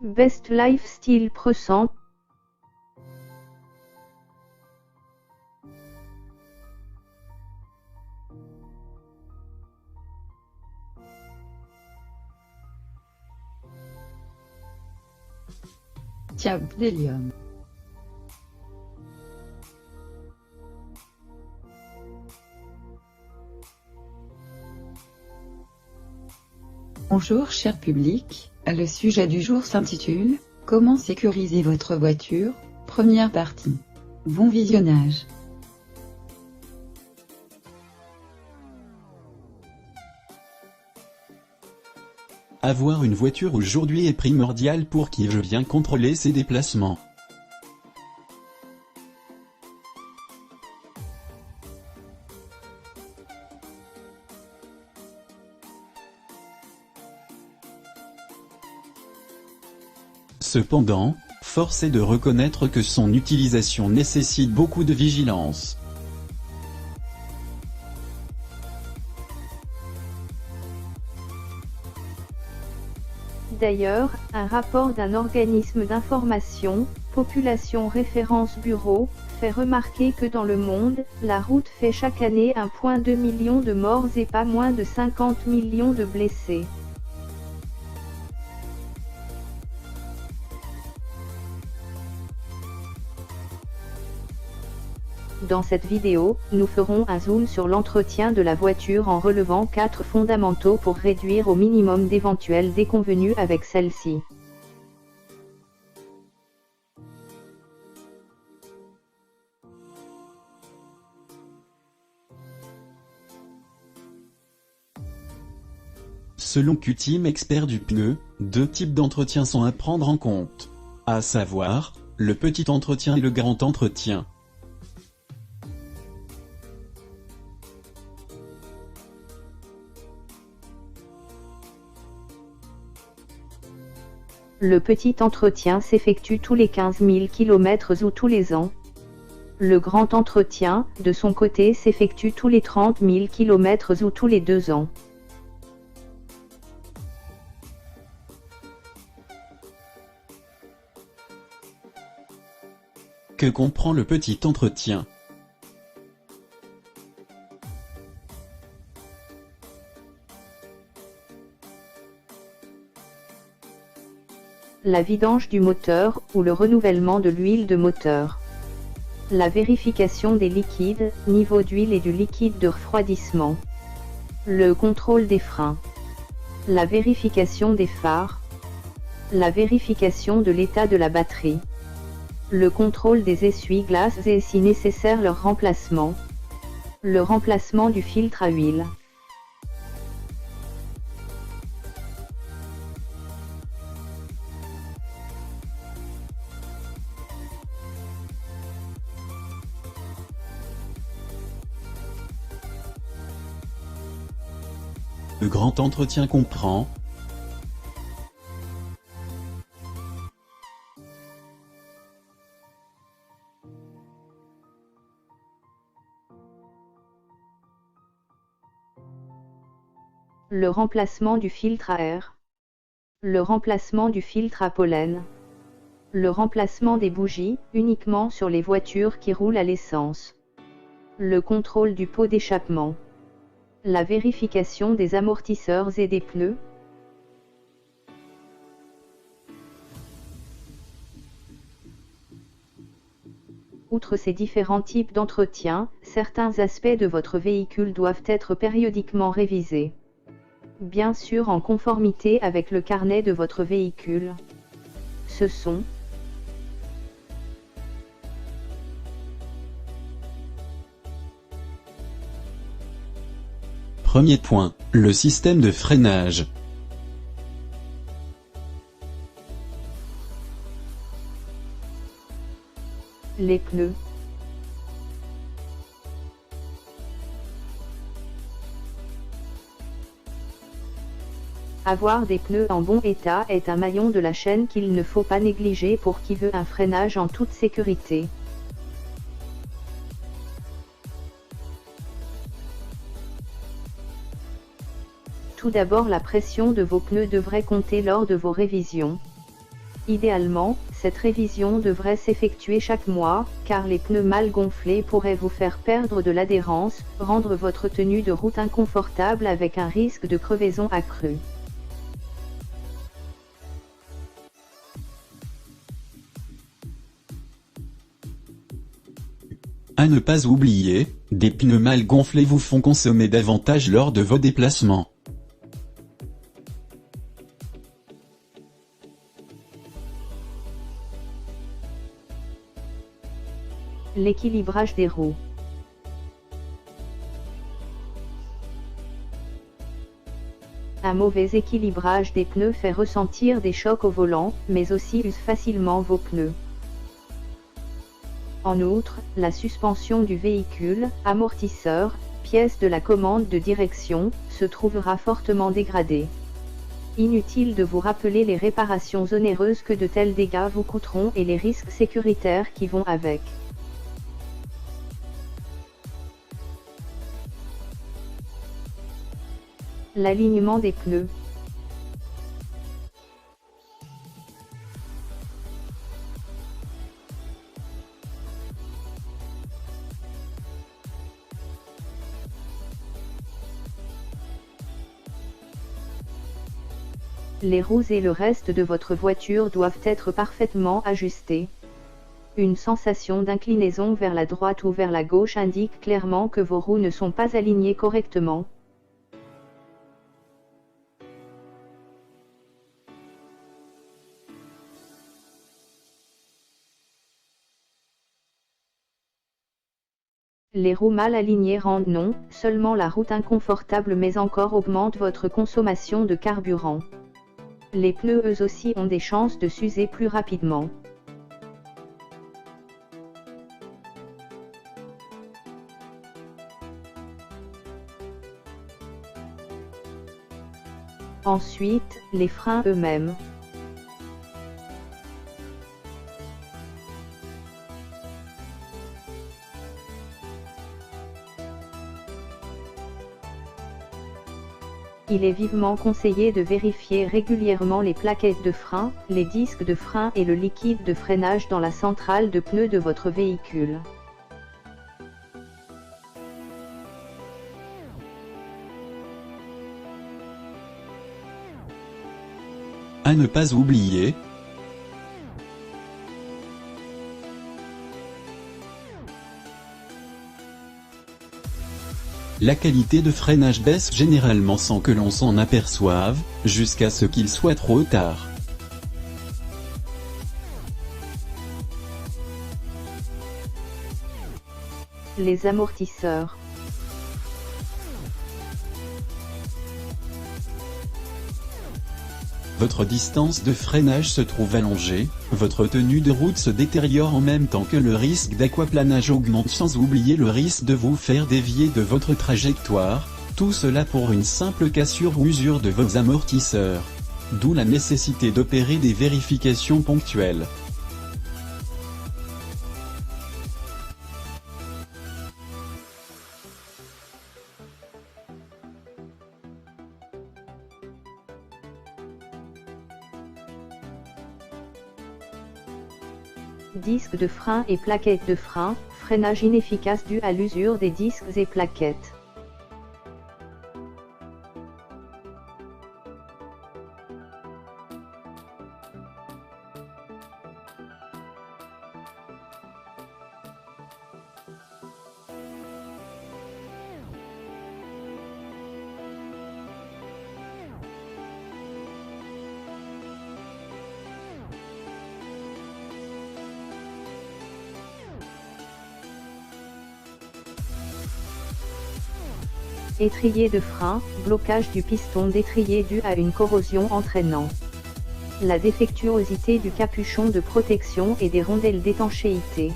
Best Lifestyle % Diabdelium. Bonjour cher public, le sujet du jour s'intitule « Comment sécuriser votre voiture ?» Première partie. Bon visionnage. Avoir une voiture aujourd'hui est primordial pour qui veut bien contrôler ses déplacements. Cependant, force est de reconnaître que son utilisation nécessite beaucoup de vigilance. D'ailleurs, un rapport d'un organisme d'information, Population Référence Bureau, fait remarquer que dans le monde, la route fait chaque année 1,2 million de morts et pas moins de 50 millions de blessés. Dans cette vidéo, nous ferons un zoom sur l'entretien de la voiture en relevant 4 fondamentaux pour réduire au minimum d'éventuelles déconvenues avec celle-ci. Selon QTeam expert du pneu, 2 types d'entretien sont à prendre en compte. À savoir, le petit entretien et le grand entretien. Le petit entretien s'effectue tous les 15 000 km ou tous les ans. Le grand entretien, de son côté, s'effectue tous les 30 000 km ou tous les 2 ans. Que comprend le petit entretien? La vidange du moteur, ou le renouvellement de l'huile de moteur. La vérification des liquides, niveau d'huile et du liquide de refroidissement. Le contrôle des freins. La vérification des phares. La vérification de l'état de la batterie. Le contrôle des essuie-glaces et si nécessaire leur remplacement. Le remplacement du filtre à huile. Le grand entretien comprend le remplacement du filtre à air. Le remplacement du filtre à pollen. Le remplacement des bougies, uniquement sur les voitures qui roulent à l'essence. Le contrôle du pot d'échappement. La vérification des amortisseurs et des pneus. Outre ces différents types d'entretien, certains aspects de votre véhicule doivent être périodiquement révisés. Bien sûr en conformité avec le carnet de votre véhicule. Ce sont Premier point, le système de freinage. les pneus. Avoir des pneus en bon état est un maillon de la chaîne qu'il ne faut pas négliger pour qui veut un freinage en toute sécurité. Tout d'abord, la pression de vos pneus devrait compter lors de vos révisions. Idéalement, cette révision devrait s'effectuer chaque mois, car les pneus mal gonflés pourraient vous faire perdre de l'adhérence, rendre votre tenue de route inconfortable avec un risque de crevaison accru. À ne pas oublier, des pneus mal gonflés vous font consommer davantage lors de vos déplacements. L'équilibrage des roues. Un mauvais équilibrage des pneus fait ressentir des chocs au volant, mais aussi use facilement vos pneus. En outre, la suspension du véhicule, amortisseur, pièce de la commande de direction, se trouvera fortement dégradée. Inutile de vous rappeler les réparations onéreuses que de tels dégâts vous coûteront et les risques sécuritaires qui vont avec. L'alignement des pneus. Les roues et le reste de votre voiture doivent être parfaitement ajustés. Une sensation d'inclinaison vers la droite ou vers la gauche indique clairement que vos roues ne sont pas alignées correctement. Les roues mal alignées rendent non seulement la route inconfortable mais encore augmentent votre consommation de carburant. Les pneus eux aussi ont des chances de s'user plus rapidement. Ensuite, les freins eux-mêmes. Il est vivement conseillé de vérifier régulièrement les plaquettes de frein, les disques de frein et le liquide de freinage dans la centrale de pneus de votre véhicule. À ne pas oublier, la qualité de freinage baisse généralement sans que l'on s'en aperçoive, jusqu'à ce qu'il soit trop tard. Les amortisseurs. Votre distance de freinage se trouve allongée, votre tenue de route se détériore en même temps que le risque d'aquaplanage augmente sans oublier le risque de vous faire dévier de votre trajectoire, tout cela pour une simple cassure ou usure de vos amortisseurs. D'où la nécessité d'opérer des vérifications ponctuelles. Disques de frein et plaquettes de frein, freinage inefficace dû à l'usure des disques et plaquettes. Étrier de frein, blocage du piston d'étrier dû à une corrosion entraînant la défectuosité du capuchon de protection et des rondelles d'étanchéité.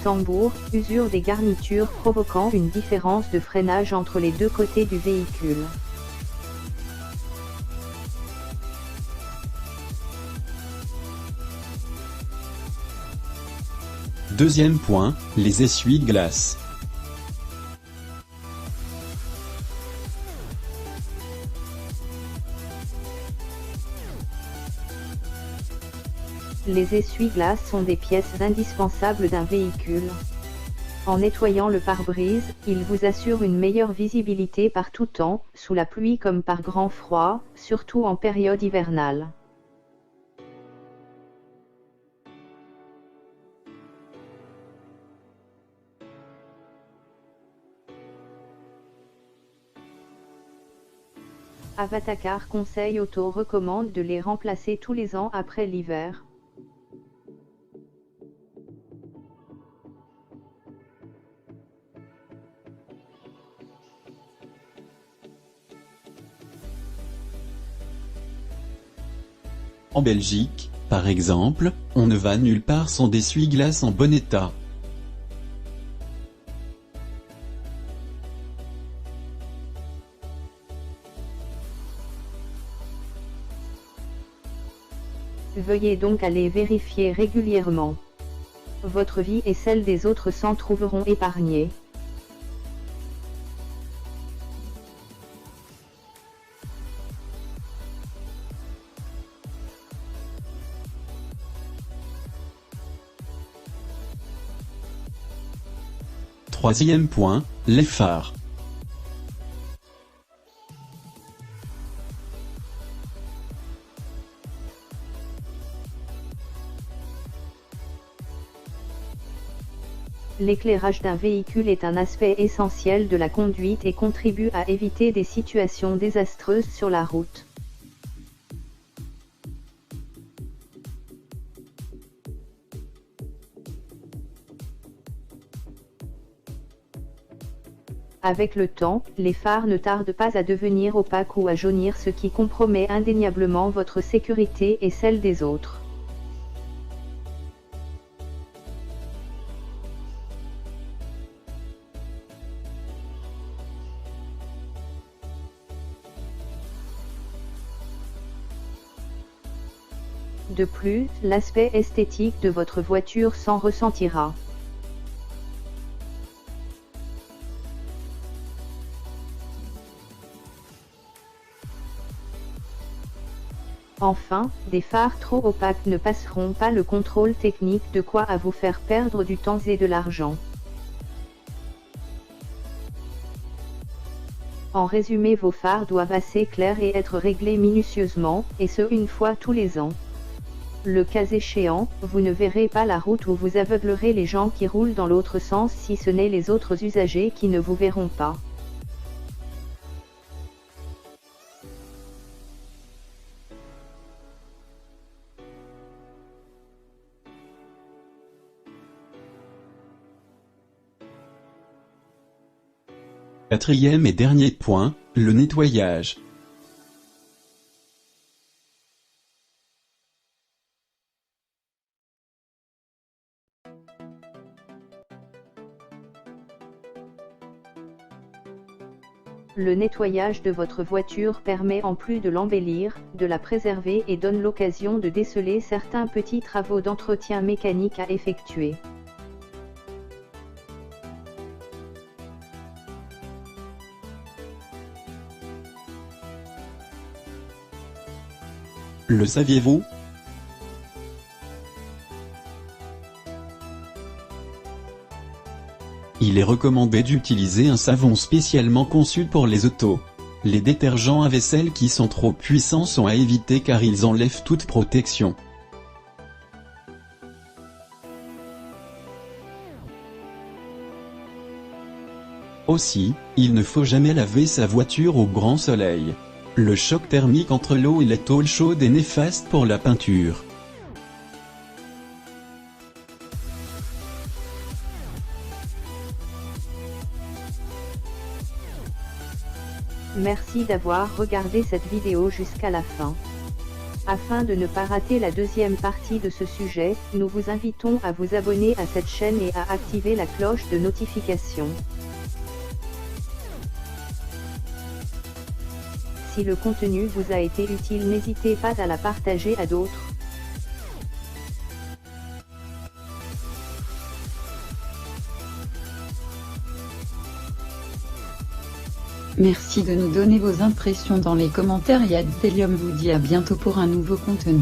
Tambour, usure des garnitures provoquant une différence de freinage entre les deux côtés du véhicule. Deuxième point, les essuie-glaces. Les essuie-glaces sont des pièces indispensables d'un véhicule. En nettoyant le pare-brise, ils vous assurent une meilleure visibilité par tout temps, sous la pluie comme par grand froid, surtout en période hivernale. Avatacar Conseil Auto recommande de les remplacer tous les ans après l'hiver. En Belgique, par exemple, on ne va nulle part sans d'essuie-glaces en bon état. Veuillez donc aller vérifier régulièrement. Votre vie et celle des autres s'en trouveront épargnées. Troisième point, les phares. L'éclairage d'un véhicule est un aspect essentiel de la conduite et contribue à éviter des situations désastreuses sur la route. Avec le temps, les phares ne tardent pas à devenir opaques ou à jaunir, ce qui compromet indéniablement votre sécurité et celle des autres. De plus, l'aspect esthétique de votre voiture s'en ressentira. Enfin, des phares trop opaques ne passeront pas le contrôle technique, de quoi à vous faire perdre du temps et de l'argent. En résumé, vos phares doivent assez clairs et être réglés minutieusement, et ce une fois tous les ans. Le cas échéant, vous ne verrez pas la route ou vous aveuglerez les gens qui roulent dans l'autre sens, si ce n'est les autres usagers qui ne vous verront pas. Quatrième et dernier point, le nettoyage. Le nettoyage de votre voiture permet, en plus de l'embellir, de la préserver et donne l'occasion de déceler certains petits travaux d'entretien mécanique à effectuer. Le saviez-vous ? Il est recommandé d'utiliser un savon spécialement conçu pour les autos. Les détergents à vaisselle qui sont trop puissants sont à éviter car ils enlèvent toute protection. Aussi, il ne faut jamais laver sa voiture au grand soleil. Le choc thermique entre l'eau et la tôle chaude est néfaste pour la peinture. Merci d'avoir regardé cette vidéo jusqu'à la fin. Afin de ne pas rater la deuxième partie de ce sujet, nous vous invitons à vous abonner à cette chaîne et à activer la cloche de notification. Si le contenu vous a été utile, n'hésitez pas à la partager à d'autres. Merci de nous donner vos impressions dans les commentaires et Adstellium vous dit à bientôt pour un nouveau contenu.